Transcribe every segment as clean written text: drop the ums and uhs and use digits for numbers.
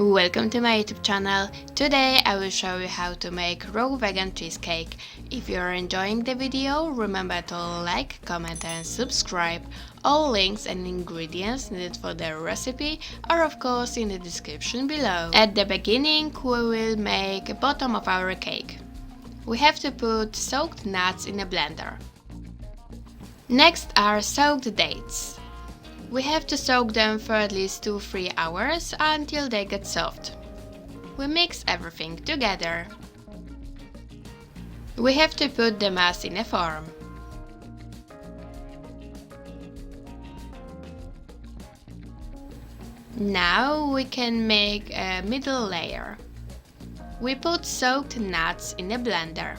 Welcome to my YouTube channel. Today I will show you how to make raw vegan cheesecake. If you are enjoying the video, remember to like, comment and subscribe. All links and ingredients needed for the recipe are of course in the description below. At the beginning we will make a bottom of our cake. We have to put soaked nuts in a blender. Next are soaked dates. We have to soak them for at least 2-3 hours until they get soft. We mix everything together. We have to put the mass in a form. Now we can make a middle layer. We put soaked nuts in a blender.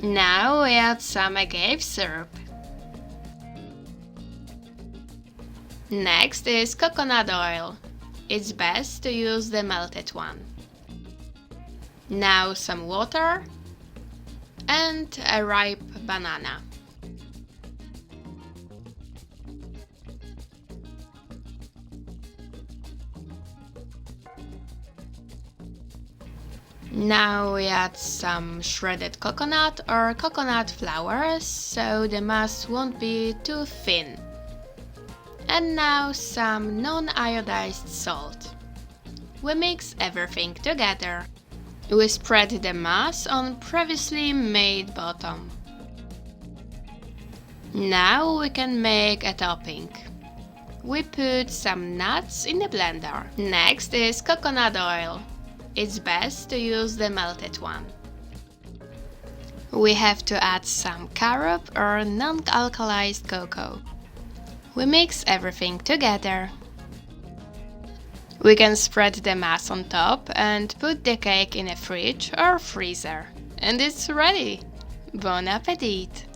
Now we add some agave syrup. Next is coconut oil. It's best to use the melted one. Now some water and a ripe banana. Now we add some shredded coconut or coconut flour so the mass won't be too thin. And now some non-iodized salt. We mix everything together. We spread the mass on previously made bottom. Now we can make a topping. We put some nuts in the blender. Next is coconut oil. It's best to use the melted one. We have to add some carob or non-alkalized cocoa. We mix everything together. We can spread the mass on top and put the cake in a fridge or freezer. And it's ready! Bon appetit!